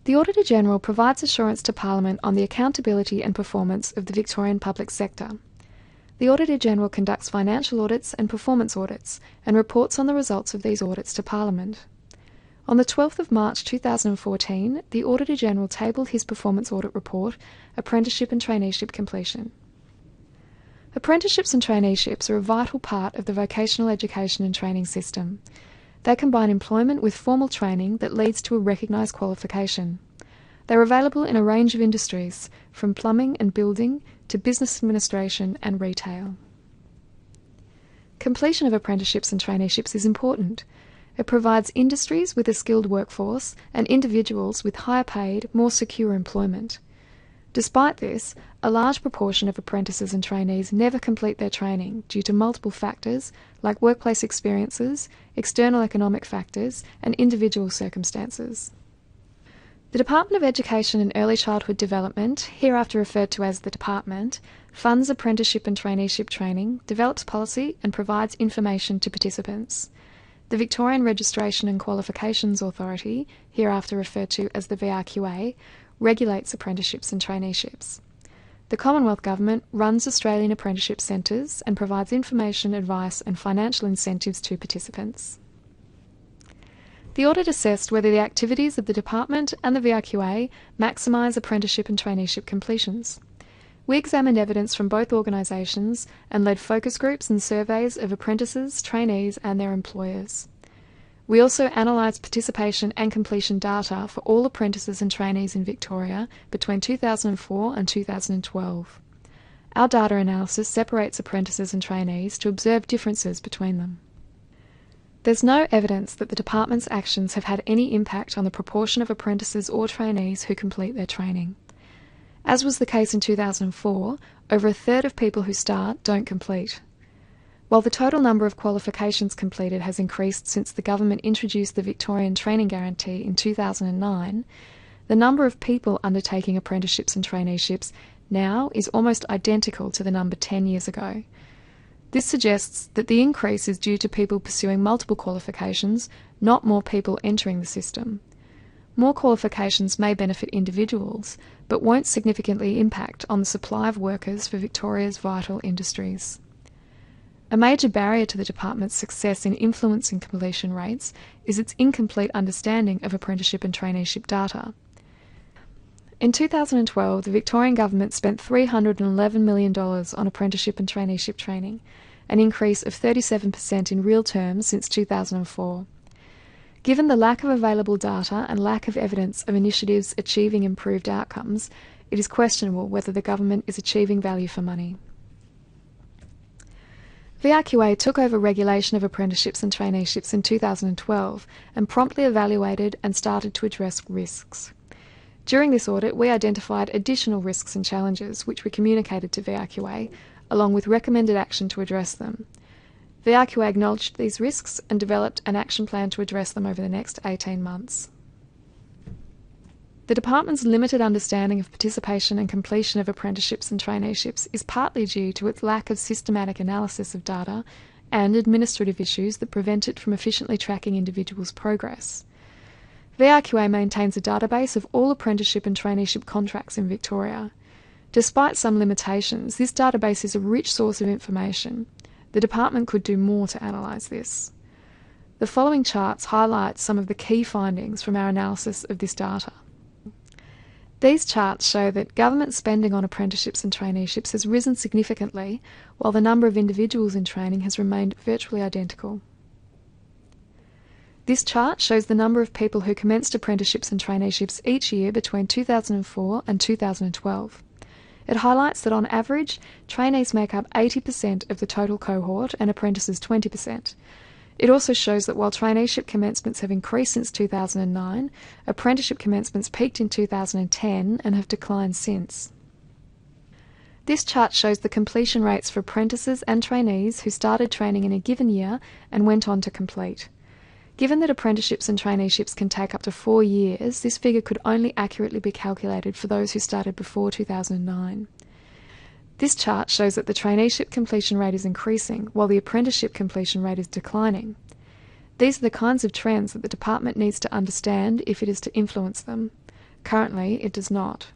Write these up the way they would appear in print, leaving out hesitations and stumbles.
The Auditor-General provides assurance to Parliament on the accountability and performance of the Victorian public sector. The Auditor-General conducts financial audits and performance audits and reports on the results of these audits to Parliament. On the 12th of March 2014, the Auditor-General tabled his performance audit report, Apprenticeship and Traineeship Completion. Apprenticeships and traineeships are a vital part of the vocational education and training system. They combine employment with formal training that leads to a recognised qualification. They're available in a range of industries, from plumbing and building to business administration and retail. Completion of apprenticeships and traineeships is important. It provides industries with a skilled workforce and individuals with higher paid, more secure employment. Despite this, a large proportion of apprentices and trainees never complete their training due to multiple factors like workplace experiences, external economic factors, and individual circumstances. The Department of Education and Early Childhood Development, hereafter referred to as the Department, funds apprenticeship and traineeship training, develops policy and provides information to participants. The Victorian Registration and Qualifications Authority, hereafter referred to as the VRQA, regulates apprenticeships and traineeships. The Commonwealth Government runs Australian apprenticeship centres and provides information, advice and financial incentives to participants. The audit assessed whether the activities of the Department and the VRQA maximise apprenticeship and traineeship completions. We examined evidence from both organisations and led focus groups and surveys of apprentices, trainees and their employers. We also analysed participation and completion data for all apprentices and trainees in Victoria between 2004 and 2012. Our data analysis separates apprentices and trainees to observe differences between them. There's no evidence that the Department's actions have had any impact on the proportion of apprentices or trainees who complete their training. As was the case in 2004, over a third of people who start don't complete. While the total number of qualifications completed has increased since the government introduced the Victorian Training Guarantee in 2009, the number of people undertaking apprenticeships and traineeships now is almost identical to the number 10 years ago. This suggests that the increase is due to people pursuing multiple qualifications, not more people entering the system. More qualifications may benefit individuals, but won't significantly impact on the supply of workers for Victoria's vital industries. A major barrier to the Department's success in influencing completion rates is its incomplete understanding of apprenticeship and traineeship data. In 2012, the Victorian Government spent $311 million on apprenticeship and traineeship training, an increase of 37% in real terms since 2004. Given the lack of available data and lack of evidence of initiatives achieving improved outcomes, it is questionable whether the government is achieving value for money. VRQA took over regulation of apprenticeships and traineeships in 2012 and promptly evaluated and started to address risks. During this audit, we identified additional risks and challenges which we communicated to VRQA, along with recommended action to address them. VRQA acknowledged these risks and developed an action plan to address them over the next 18 months. The Department's limited understanding of participation and completion of apprenticeships and traineeships is partly due to its lack of systematic analysis of data and administrative issues that prevent it from efficiently tracking individuals' progress. VRQA maintains a database of all apprenticeship and traineeship contracts in Victoria. Despite some limitations, this database is a rich source of information. The Department could do more to analyse this. The following charts highlight some of the key findings from our analysis of this data. These charts show that government spending on apprenticeships and traineeships has risen significantly, while the number of individuals in training has remained virtually identical. This chart shows the number of people who commenced apprenticeships and traineeships each year between 2004 and 2012. It highlights that on average, trainees make up 80% of the total cohort and apprentices 20%. It also shows that while traineeship commencements have increased since 2009, apprenticeship commencements peaked in 2010 and have declined since. This chart shows the completion rates for apprentices and trainees who started training in a given year and went on to complete. Given that apprenticeships and traineeships can take up to 4 years, this figure could only accurately be calculated for those who started before 2009. This chart shows that the traineeship completion rate is increasing, while the apprenticeship completion rate is declining. These are the kinds of trends that the Department needs to understand if it is to influence them. Currently, it does not.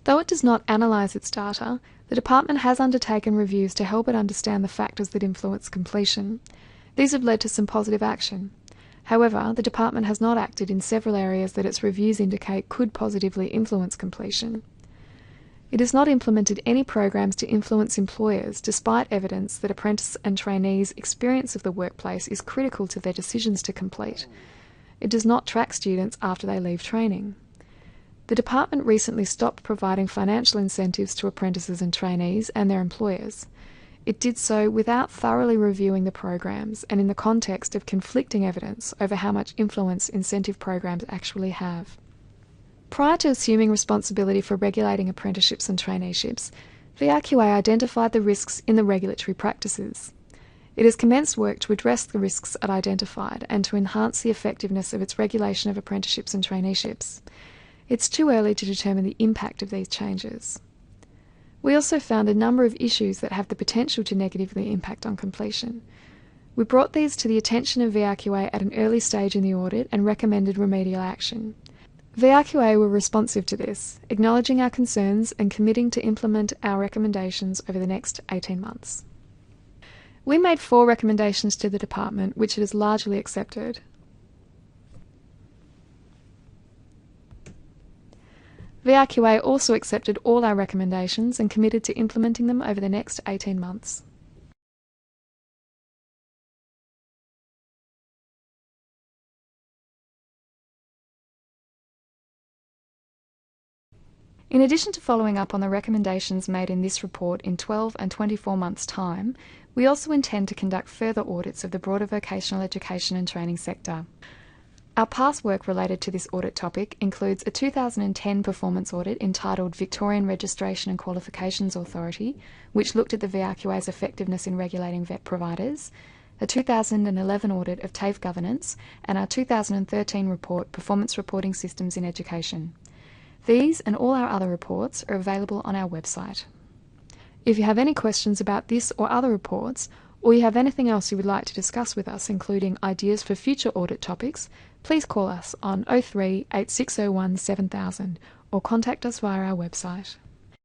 Though it does not analyse its data, the Department has undertaken reviews to help it understand the factors that influence completion. These have led to some positive action. However, the Department has not acted in several areas that its reviews indicate could positively influence completion. It has not implemented any programs to influence employers, despite evidence that apprentice and trainees' experience of the workplace is critical to their decisions to complete. It does not track students after they leave training. The Department recently stopped providing financial incentives to apprentices and trainees and their employers. It did so without thoroughly reviewing the programs and in the context of conflicting evidence over how much influence incentive programs actually have. Prior to assuming responsibility for regulating apprenticeships and traineeships, VRQA identified the risks in the regulatory practices. It has commenced work to address the risks it identified and to enhance the effectiveness of its regulation of apprenticeships and traineeships. It's too early to determine the impact of these changes. We also found a number of issues that have the potential to negatively impact on completion. We brought these to the attention of VRQA at an early stage in the audit and recommended remedial action. VRQA were responsive to this, acknowledging our concerns and committing to implement our recommendations over the next 18 months. We made 4 recommendations to the Department, which it has largely accepted. VRQA also accepted all our recommendations and committed to implementing them over the next 18 months. In addition to following up on the recommendations made in this report in 12 and 24 months' time, we also intend to conduct further audits of the broader vocational education and training sector. Our past work related to this audit topic includes a 2010 performance audit entitled Victorian Registration and Qualifications Authority, which looked at the VRQA's effectiveness in regulating VET providers, a 2011 audit of TAFE governance, and our 2013 report, Performance Reporting Systems in Education. These and all our other reports are available on our website. If you have any questions about this or other reports, or you have anything else you would like to discuss with us, including ideas for future audit topics, please call us on 03 8601 7000 or contact us via our website.